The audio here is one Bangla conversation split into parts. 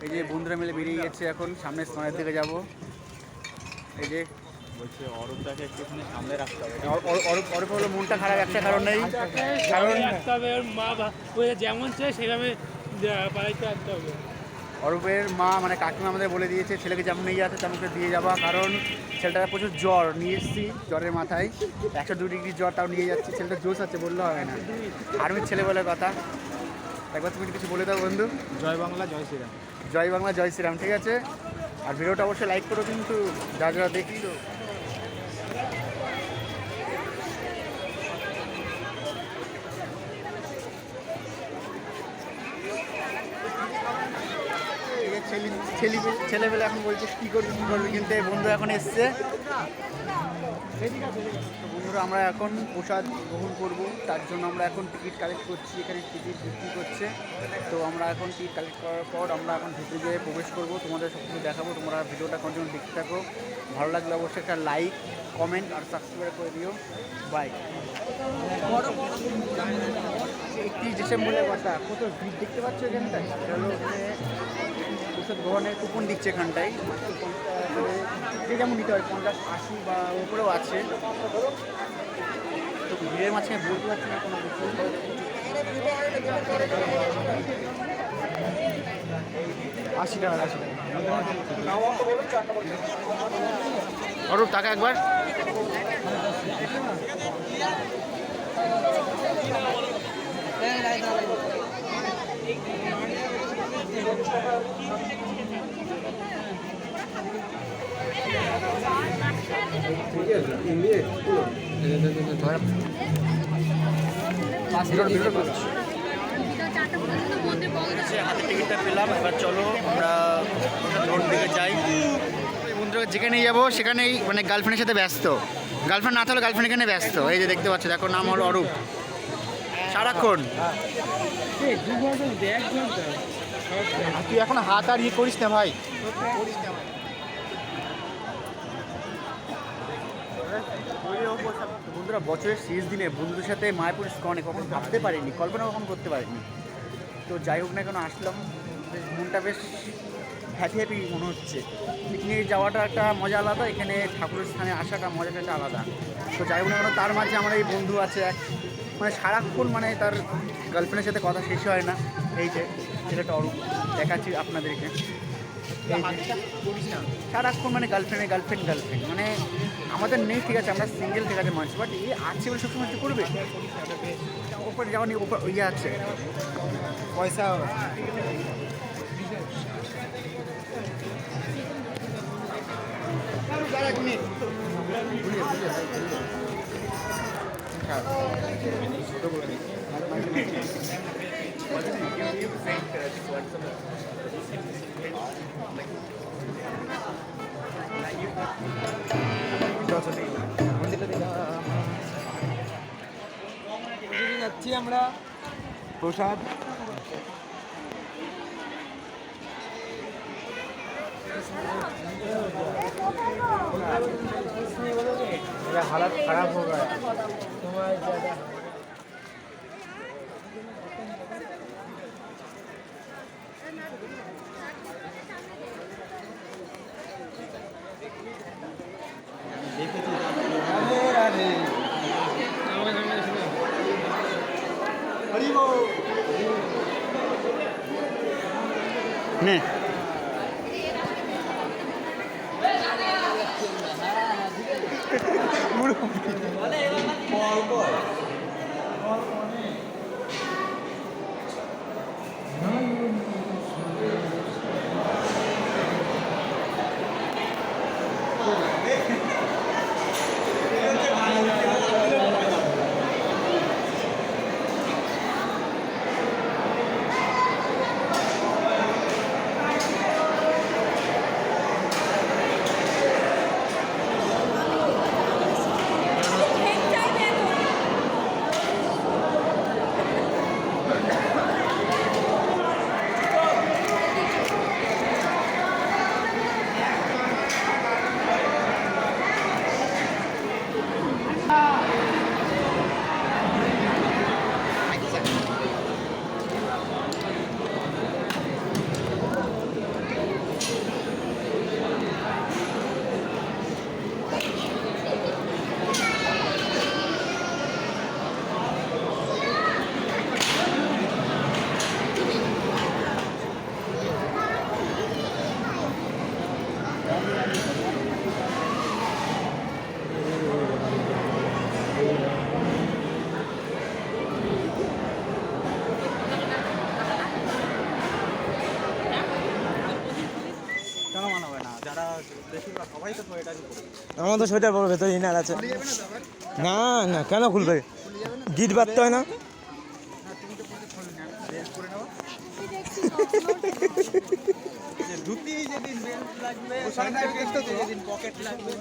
এই যে বন্ধুরা মিলে বেরিয়ে গেছে, এখন সামনে স্থানের দিকে যাব। এই যে বলছে অরূপটাকে একটুখানি সামনে রাখতে হবে। অরূপ হলো মনটা খারাপ একটা কারণ নেই, কারণ মা যেমন চাই সেভাবে পালাইতে আসতে হবে। অরূপের মা মানে কাকিমা আমাদের বলে দিয়েছে ছেলেকে যেমন নিয়ে যাচ্ছে তেমন করে দিয়ে যাবা, কারণ ছেলেটার প্রচুর জ্বর নিয়ে এসেছি, জ্বরের মাথায় 102 ডিগ্রি জ্বর, তাও নিয়ে যাচ্ছি। ছেলেটা জোশ আছে বললে হবে না, আর্মির ছেলে বলে কথা। একবার তুমি কিছু বলে দাও বন্ধু। জয় বাংলা জয় শ্রীরাম। জয় বাংলা জয় শ্রীরাম, ঠিক আছে। আর ভিডিওটা অবশ্যই লাইক করো কিন্তু, যারা যারা দেখছো। ছেলেবেলে এখন বলছে কী করবি কী করবি, কিন্তু এই বন্ধু এখন এসছে। তো বন্ধুরা আমরা এখন প্রসাদ গ্রহণ করব, তার জন্য আমরা এখন টিকিট কালেক্ট করছি। এখানে টিকিট বিক্রি করছে, তো আমরা এখন টিকিট কালেক্ট করার পর আমরা এখন ভিতরে গিয়ে প্রবেশ করব। তোমাদের সব কিছু দেখাবো, তোমরা ভিডিওটা কন্টিনিউ দেখতে থাকো। ভালো লাগলে অবশ্যই একটা লাইক, কমেন্ট আর সাবস্ক্রাইব করে দিও। বাই। 31 ডিসেম্বরের কথা, কত ভিড় দেখতে পাচ্ছ এখানটায়। এটা হলো ওষুধ গ্রহণের কুপন দিচ্ছে এখানটায়, যে যেমন নিতে হয় 50, 80 বা উপরেও আছে। তো ভিড়ের মাঝখানে বলতে পারছি না কোনো কিছু। 80 টাকা, 80 টাকা। অরূপ টাকা একবার। হাতে টিকিটটা পেলাম, এবার চলো আমরা রোড দিকে যাই। বন্ধুরা যেখানে যাবো সেখানেই মানে গার্লফ্রেন্ডের সাথে ব্যস্ত, গার্লফ্রেন্ড না থাকলে গার্লফ্রেন্ড এখানে ব্যস্ত। এই যে দেখতে পাচ্ছ, দেখো নাম হলো অরূপ, সারাক্ষণ। তুই এখন হাত আর ইয়ে করিস না ভাই। বন্ধুরা বছরের শেষ দিনে বন্ধুদের সাথে মায়াপুর ইস্কনে কখন ভাবতে পারিনি, কল্পনা কখন করতে পারিনি। তো যাই হোক না কেন আসলাম, বেশ মনটা বেশ হ্যাপি হ্যাপি মনে হচ্ছে। পিকনিকে যাওয়াটা একটা মজা আলাদা, এখানে ঠাকুরের স্থানে আসাটা মজাটা একটা আলাদা। তো যাই হোক না কেন তার মাঝে আমার এই বন্ধু আছে এক, মানে সারাক্ষণ মানে তার গার্লফ্রেন্ডের সাথে কথা শেষ হয় না। এই যে ছেলেটা অরূপ দেখাচ্ছি আপনাদেরকে, এই যে সারাক্ষণ মানে গার্লফ্রেন্ড মানে আমাদের নেই, ঠিক আছে আমরা সিঙ্গেল, ঠিক আছে মানুষ, বাট এই আছে বলে সবসময় করবে। ওপরে যাওয়া নিয়ে ওপর ইয়ে আছে পয়সা। যাচ্ছি আমরা প্রসাদ। मेरा हालत खराब हो गया तुम्हारे ज़्यादा। नहीं বেশিরভাগ সবাই তো সোয়েটারই পরে। আমার তো সোয়েটার পরবে, ভেতরে ইনার আছে। খুলে যাবে না তো আবার? না না, কেন খুলবে? খুলে যাবে না? গিট বাঁধতে হয় না? না তুমি তো পরে খোলো না, বেল্ট করে নাও। যে ধুতি যেদিন বেল্ট লাগবে, যেদিন পকেট লাগবে।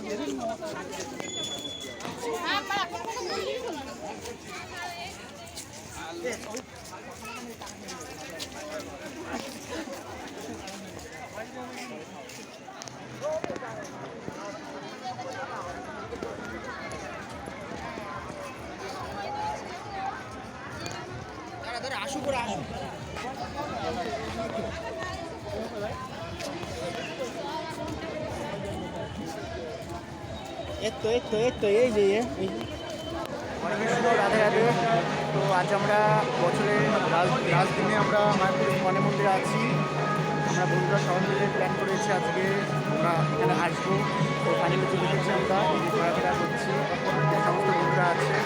আসু করে আসু। এই যে রাধে রাধে। তো আজ আমরা বছরের লাস্ট দিনে আমরা মায়াপুর মনে মন্দিরে আছি। আমরা বন্ধুরা সবাই মিলে প্ল্যান করেছি আজকে আমরা এখানে আসবো। তো ফাইনালি চলে এসেছি, আমরা এই যে ঘোরাফেরা করছি, সমস্ত বন্ধুরা আছে।